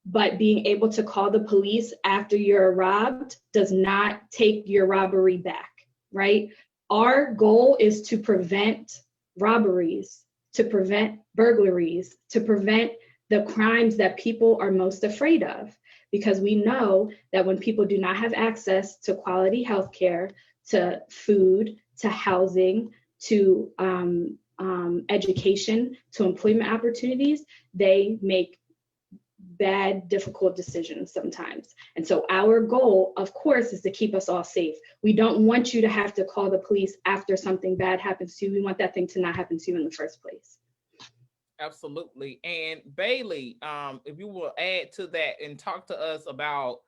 but being able to call the police after you're robbed does not take your robbery back, right? Our goal is to prevent robberies, to prevent burglaries, to prevent the crimes that people are most afraid of, because we know that when people do not have access to quality healthcare, to food, to housing, to education, to employment opportunities, they make bad, difficult decisions sometimes. And so our goal, of course, is to keep us all safe. We don't want you to have to call the police after something bad happens to you. We want that thing to not happen to you in the first place. Absolutely. And Bailey, if you will add to that and talk to us about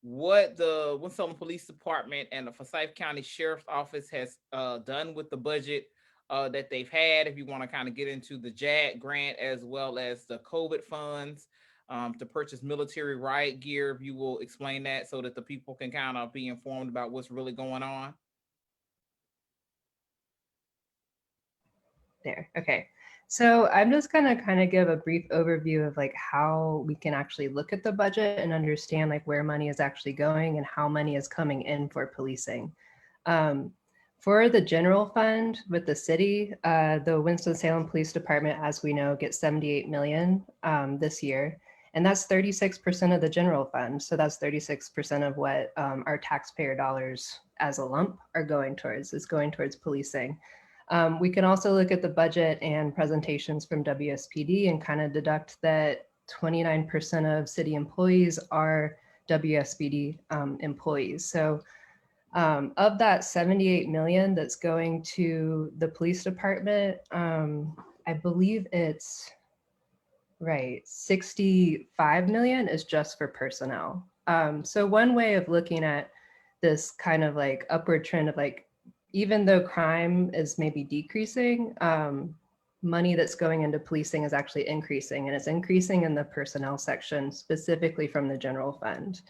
what the Winston-Salem Police Department and the Forsyth County Sheriff's Office has done with the budget that they've had, if you want to kind of get into the Jag Grant as well as the COVID funds to purchase military riot gear, if you will explain that so that the people can kind of be informed about what's really going on. There, okay. So I'm just going to kind of give a brief overview of like how we can actually look at the budget and understand like where money is actually going and how money is coming in for policing. For the general fund with the city, the Winston-Salem Police Department, as we know, gets 78 million this year. And that's 36% of the general fund. So that's 36% of what our taxpayer dollars as a lump are going towards, is going towards policing. We can also look at the budget and presentations from WSPD and kind of deduct that 29% of city employees are WSPD employees. So of that 78 million that's going to the police department, I believe it's right, 65 million is just for personnel. So one way of looking at this kind of like upward trend of like, even though crime is maybe decreasing, money that's going into policing is actually increasing, and it's increasing in the personnel section, specifically from the general fund.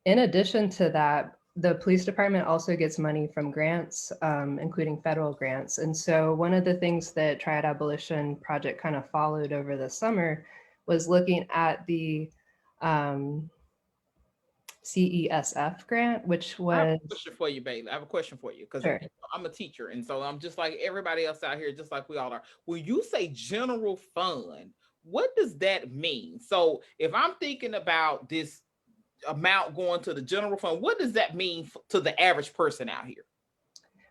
In addition to that, the police department also gets money from grants, including federal grants. And so one of the things that Triad Abolition Project kind of followed over the summer was looking at the CESF grant, which was— I have a question for you, baby. I have a question for you because Sure. I'm a teacher, and so I'm just like everybody else out here, just like we all are. When you say general fund, what does that mean? So if I'm thinking about this amount going to the general fund, what does that mean to the average person out here?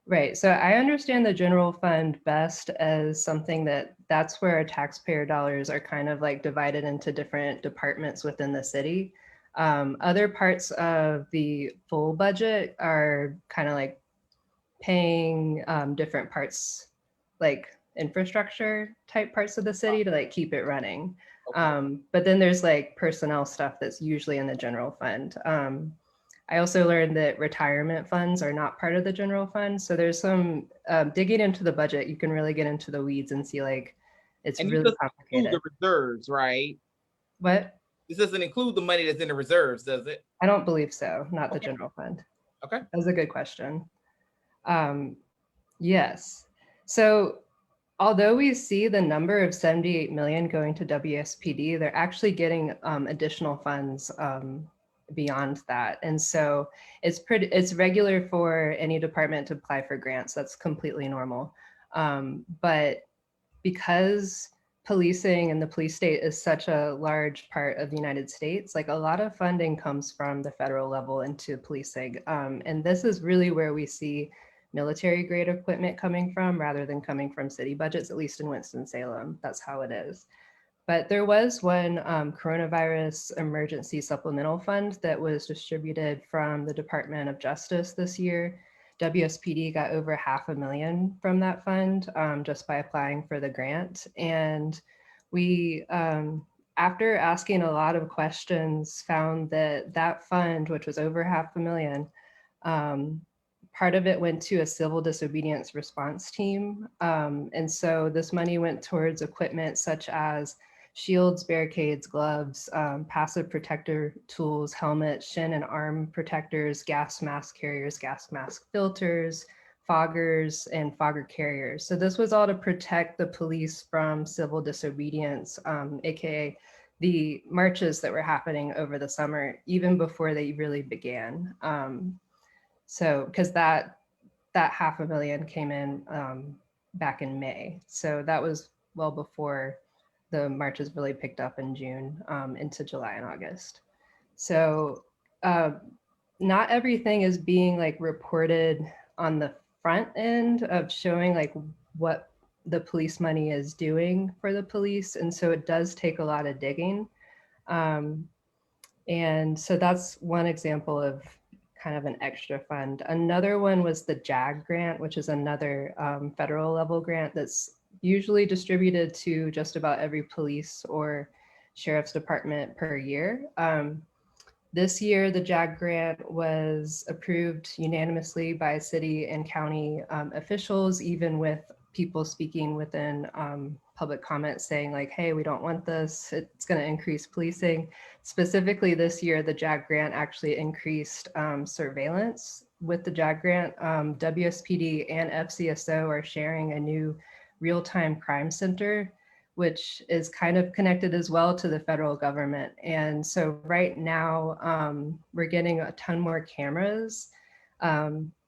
Right. So I understand the general fund best as something that's where our taxpayer dollars are kind of like divided into different departments within the city. Other parts of the full budget are kind of like paying different parts, like infrastructure type parts of the city to like keep it running. Okay. But then there's like personnel stuff that's usually in the general fund. I also learned that retirement funds are not part of the general fund. So there's some digging into the budget. You can really get into the weeds and see like it's And really this complicated. include the reserves, right? What? This doesn't include the money that's in the reserves, does it? I don't believe so. Not the Okay. general fund. Okay. That's a good question. Yes. So although we see the number of 78 million going to WSPD, they're actually getting additional funds beyond that. And so it's regular for any department to apply for grants. That's completely normal. But because policing and the police state is such a large part of the United States, like a lot of funding comes from the federal level into policing. And this is really where we see military grade equipment coming from rather than coming from city budgets, at least in Winston-Salem. That's how it is. But there was one coronavirus emergency supplemental fund that was distributed from the Department of Justice this year. WSPD got over $500,000 from that fund just by applying for the grant. And we, after asking a lot of questions, found that that fund, which was over $500,000, part of it went to a civil disobedience response team. And so this money went towards equipment such as shields, barricades, gloves, passive protector tools, helmets, shin and arm protectors, gas mask carriers, gas mask filters, foggers, and fogger carriers. So this was all to protect the police from civil disobedience, AKA the marches that were happening over the summer, even before they really began. So because that $500,000 came in back in May. So that was well before the marches really picked up in June into July and August. So not everything is being like reported on the front end of showing like what the police money is doing for the police. And so it does take a lot of digging. And so that's one example of kind of an extra fund. Another one was the JAG grant, which is another federal level grant that's usually distributed to just about every police or sheriff's department per year. This year, the JAG grant was approved unanimously by city and county officials, even with people speaking within public comment saying like, hey, we don't want this, it's gonna increase policing. Specifically this year, the JAG grant actually increased surveillance. With the JAG grant, WSPD and FCSO are sharing a new real-time crime center, which is kind of connected as well to the federal government. And so right now, we're getting a ton more cameras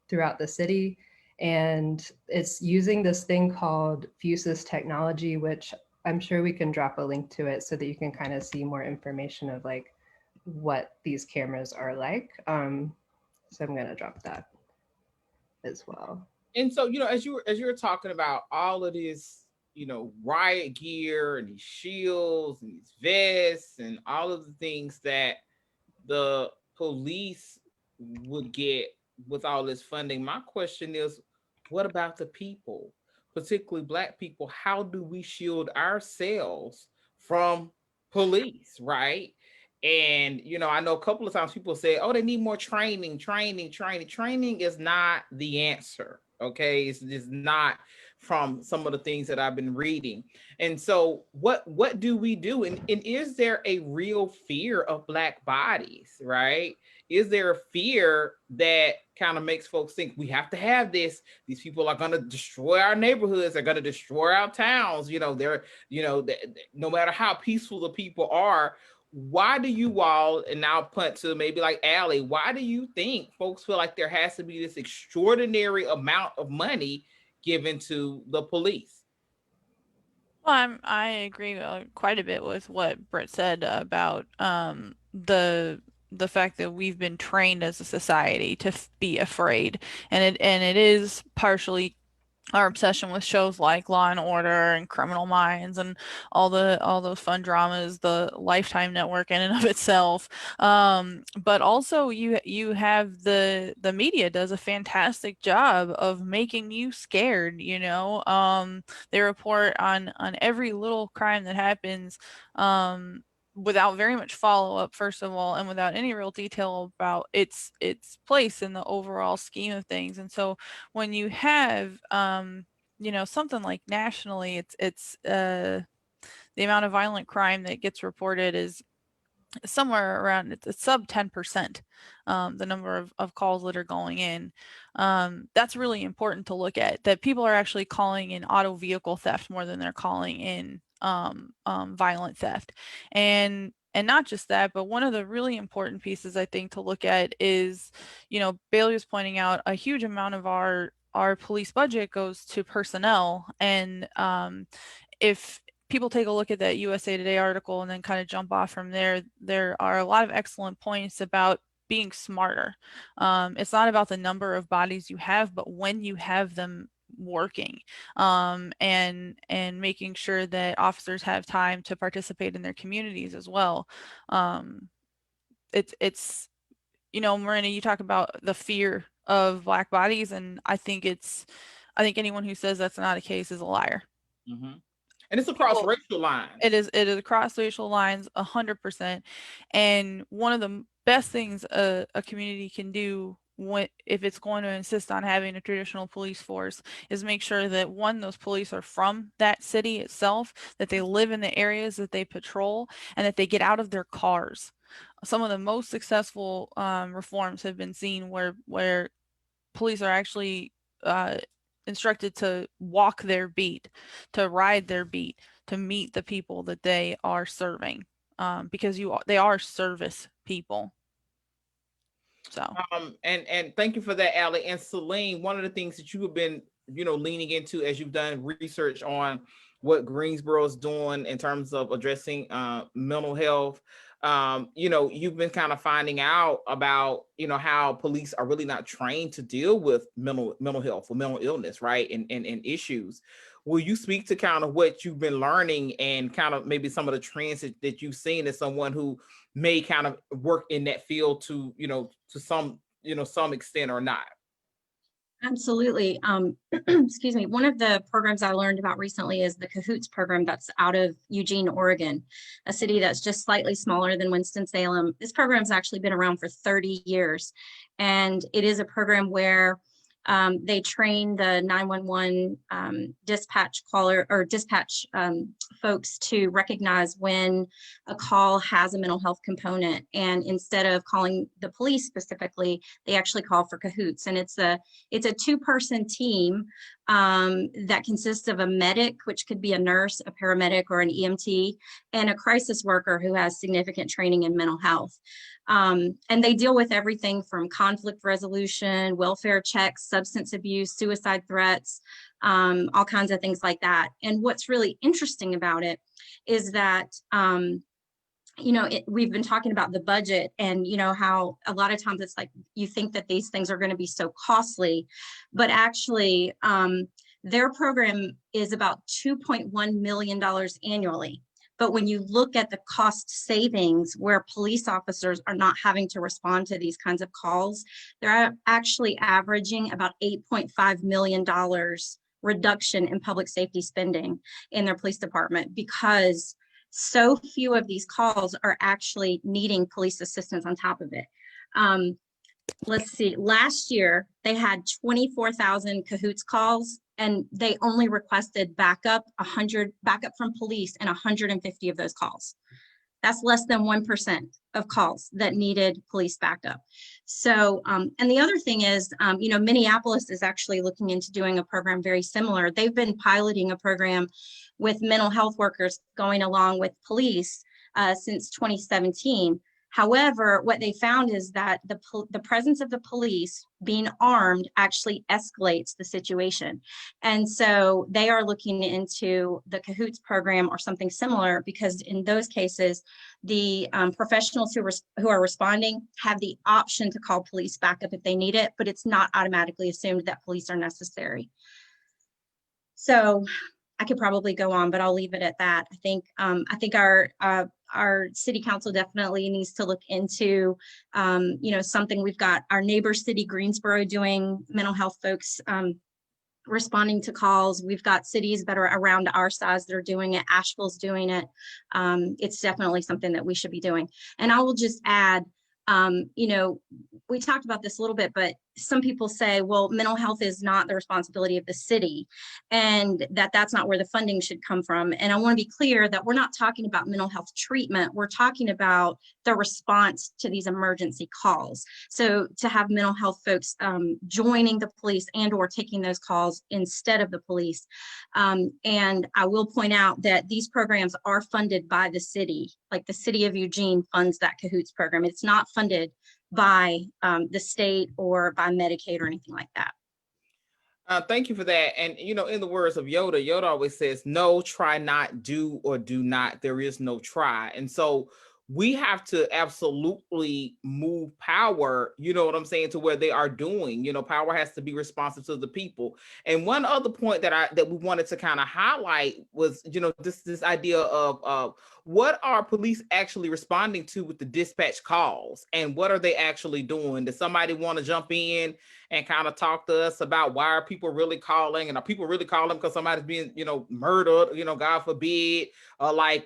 throughout the city. And it's using this thing called Fusus technology, which I'm sure we can drop a link to it so that you can kind of see more information of like what these cameras are like. So I'm gonna drop that as well. And so, as you're talking about all of this, riot gear and these shields and these vests and all of the things that the police would get with all this funding, my question is, what about the people, particularly Black people? How do we shield ourselves from police, right? And I know a couple of times people say, oh, they need more training. Training is not the answer. Okay, it's not, from some of the things that I've been reading. And so what do we do? And is there a real fear of Black bodies, right? Is there a fear that kind of makes folks think we have to have this? These people are going to destroy our neighborhoods. They're going to destroy our towns. They're, no matter how peaceful the people are. Why do you all, and now punt to maybe like Allie, why do you think folks feel like there has to be this extraordinary amount of money given to the police? Well, I agree quite a bit with what Britt said about the fact that we've been trained as a society to be afraid, and it is partially our obsession with shows like Law and Order and Criminal Minds and all those fun dramas, the Lifetime network in and of itself. But also you have the media does a fantastic job of making you scared. They report on every little crime that happens, without very much follow-up, first of all, and without any real detail about its place in the overall scheme of things. And so when you have something like nationally, it's the amount of violent crime that gets reported is somewhere around, it's sub 10%, the number of calls that are going in. That's really important to look at, that people are actually calling in auto vehicle theft more than they're calling in violent theft. And not just that, but one of the really important pieces I think to look at is, Bailey was pointing out a huge amount of our police budget goes to personnel. And if people take a look at that USA Today article and then kind of jump off from there, there are a lot of excellent points about being smarter. It's not about the number of bodies you have, but when you have them working, and making sure that officers have time to participate in their communities as well. It's Marina, you talk about the fear of Black bodies, and I think anyone who says that's not a case is a liar. Mm-hmm. And it's across racial lines. It is across racial lines, 100%. And one of the best things a community can do if it's going to insist on having a traditional police force is make sure that, one, those police are from that city itself, that they live in the areas that they patrol, and that they get out of their cars. Some of the most successful reforms have been seen where police are actually instructed to walk their beat, to ride their beat, to meet the people that they are serving, because they are service people. So and thank you for that, Allie. And Celine, one of the things that you have been leaning into as you've done research on what Greensboro is doing in terms of addressing mental health, you've been kind of finding out about how police are really not trained to deal with mental health or mental illness, right, and issues. Will you speak to kind of what you've been learning and kind of maybe some of the trends that you've seen as someone who may kind of work in that field to some extent or not? Absolutely. Excuse me. One of the programs I learned about recently is the Cahoots program that's out of Eugene, Oregon, a city that's just slightly smaller than Winston-Salem. This program's actually been around for 30 years. And it is a program where they train the 911 dispatch caller or dispatch folks to recognize when a call has a mental health component. And instead of calling the police specifically, they actually call for Cahoots. And it's a two-person team that consists of a medic, which could be a nurse, a paramedic, or an EMT, and a crisis worker who has significant training in mental health. And they deal with everything from conflict resolution, welfare checks, substance abuse, suicide threats, all kinds of things like that. And what's really interesting about it is that we've been talking about the budget, and how a lot of times it's like you think that these things are going to be so costly, but actually their program is about $2.1 million annually. But when you look at the cost savings where police officers are not having to respond to these kinds of calls, they're actually averaging about $8.5 million reduction in public safety spending in their police department, because so few of these calls are actually needing police assistance on top of it. Let's see, last year they had 24,000 Cahoots calls, and they only requested backup from police in 150 of those calls. That's less than 1% of calls that needed police backup. So, and the other thing is, Minneapolis is actually looking into doing a program very similar. They've been piloting a program with mental health workers going along with police since 2017. However, what they found is that the presence of the police being armed actually escalates the situation. And so they are looking into the Cahoots program or something similar, because in those cases, the professionals who are responding have the option to call police backup if they need it, but it's not automatically assumed that police are necessary. So I could probably go on, but I'll leave it at that. I think our city council definitely needs to look into, something. We've got our neighbor city, Greensboro, doing mental health folks responding to calls. We've got cities that are around our size that are doing it. Asheville's doing it. It's definitely something that we should be doing. And I will just add, we talked about this a little bit, but some people say, well, mental health is not the responsibility of the city, and that's not where the funding should come from. And I want to be clear that we're not talking about mental health treatment. We're talking about the response to these emergency calls. So to have mental health folks joining the police and or taking those calls instead of the police. And I will point out that these programs are funded by the city. Like the city of Eugene funds that Cahoots program. It's not funded by the state or by Medicaid or anything like that. Thank you for that. And, in the words of Yoda always says, no, try not, do, or do not. There is no try. And so we have to absolutely move power, you know what I'm saying, to where they are doing. Power has to be responsive to the people. And one other point that we wanted to kind of highlight was, this idea of what are police actually responding to with the dispatch calls, and what are they actually doing? Does somebody want to jump in and kind of talk to us about why are people really calling, and are people really calling because somebody's being, murdered, God forbid?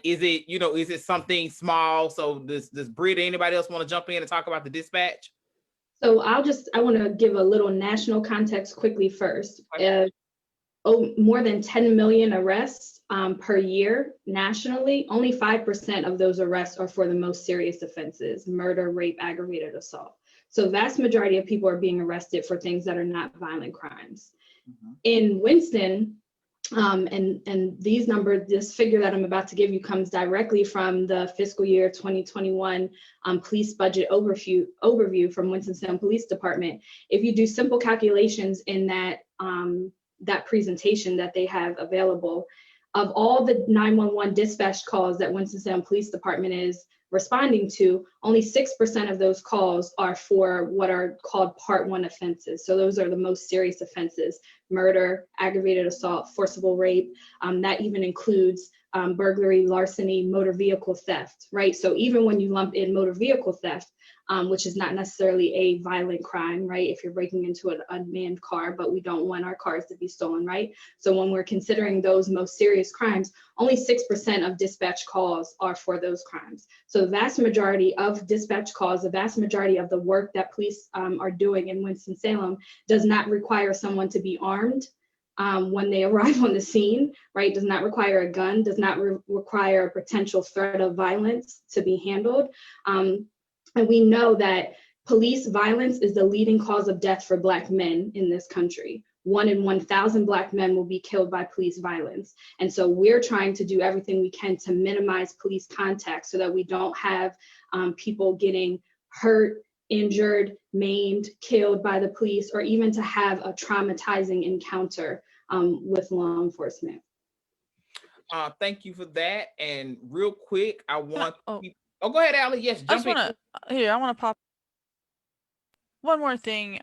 Is it something small? So does Britta, anybody else want to jump in and talk about the dispatch? So I want to give a little national context quickly first. More than 10 million arrests per year nationally. Only 5% of those arrests are for the most serious offenses: murder, rape, aggravated assault. So vast majority of people are being arrested for things that are not violent crimes. Mm-hmm. In Winston, and these numbers, this figure that I'm about to give you comes directly from the fiscal year 2021 police budget overview from Winston-Salem Police Department. If you do simple calculations in that presentation that they have available, of all the 911 dispatch calls that Winston-Salem Police Department is responding to, only 6% of those calls are for what are called Part 1 offenses. So those are the most serious offenses: murder, aggravated assault, forcible rape. That even includes burglary, larceny, motor vehicle theft, right? So even when you lump in motor vehicle theft, which is not necessarily a violent crime, right? If you're breaking into an unmanned car, but we don't want our cars to be stolen, right? So when we're considering those most serious crimes, only 6% of dispatch calls are for those crimes. So the vast majority of dispatch calls, the vast majority of the work that police are doing in Winston-Salem does not require someone to be armed when they arrive on the scene, right? Does not require a gun, does not require a potential threat of violence to be handled. And we know that police violence is the leading cause of death for Black men in this country. 1 in 1,000 Black men will be killed by police violence. And so we're trying to do everything we can to minimize police contact so that we don't have people getting hurt, injured, maimed, killed by the police, or even to have a traumatizing encounter with law enforcement. Thank you for that. And real quick, I want oh. Oh, go ahead, Allie. Yes, I just jump in. want to here. I want to pop one more thing,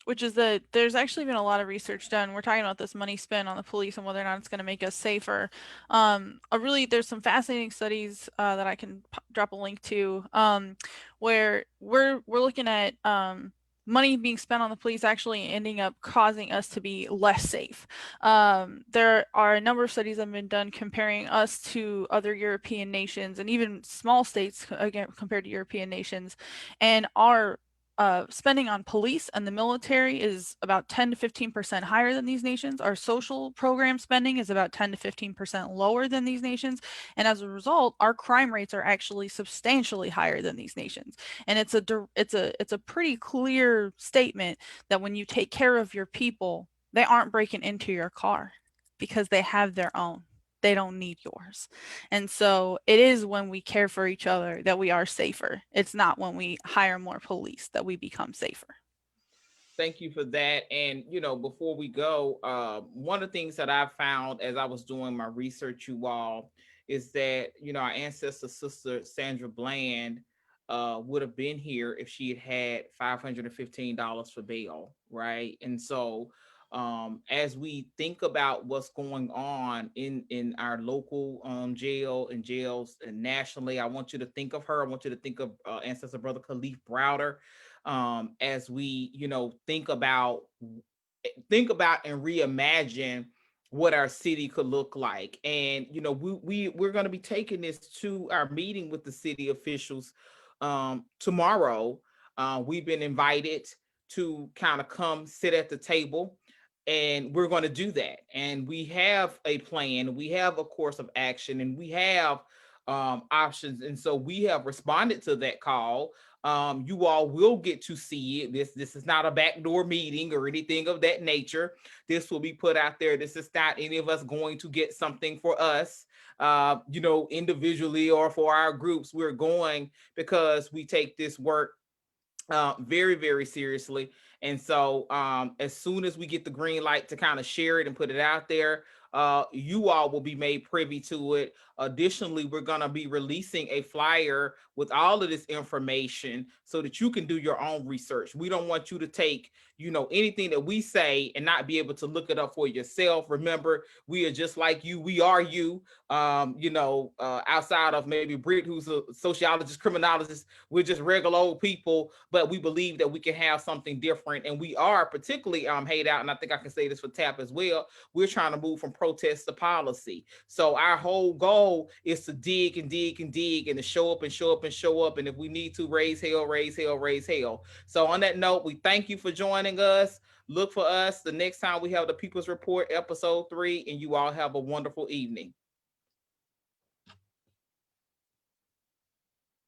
which is that there's actually been a lot of research done. We're talking about this money spent on the police and whether or not it's going to make us safer. There's some fascinating studies that I can drop a link to, where we're looking at money being spent on the police actually ending up causing us to be less safe. There are a number of studies that have been done comparing us to other European nations and even small states, again, compared to European nations, and our spending on police and the military is about 10 to 15% higher than these nations. Our social program spending is about 10 to 15% lower than these nations. And as a result, our crime rates are actually substantially higher than these nations. And it's a pretty clear statement that when you take care of your people, they aren't breaking into your car because they have their own. They don't need yours. And so it is when we care for each other that we are safer. It's not when we hire more police that we become safer. Thank you for that. And, before we go, one of the things that I found as I was doing my research, you all, is that, our ancestor sister, Sandra Bland, would have been here if she had $515 for bail, right? And so as we think about what's going on in our local jail and jails and nationally, I want you to think of her. I want you to think of ancestor brother Khalif Browder, as we think about and reimagine what our city could look like. And we're going to be taking this to our meeting with the city officials tomorrow. We've been invited to kind of come sit at the table, and we're going to do that. And we have a plan, we have a course of action, and we have options. And so we have responded to that call. You all will get to see it. This is not a backdoor meeting or anything of that nature. This will be put out there. This is not any of us going to get something for us, individually or for our groups. We're going because we take this work very, very seriously. And so as soon as we get the green light to kind of share it and put it out there, you all will be made privy to it. Additionally, we're going to be releasing a flyer with all of this information so that you can do your own research. We don't want you to take, anything that we say and not be able to look it up for yourself. Remember, we are just like you. We are you. Outside of maybe Britt, who's a sociologist, criminologist, we're just regular old people, but we believe that we can have something different. And we are particularly Hayed Out, and I think I can say this for TAP as well. We're trying to move from protest to policy. So our whole goal is to dig and dig and dig and to show up and show up and show up. And if we need to raise hell, raise hell, raise hell. So on that note, we thank you for joining us. Look for us the next time we have the People's Report episode 3, and you all have a wonderful evening.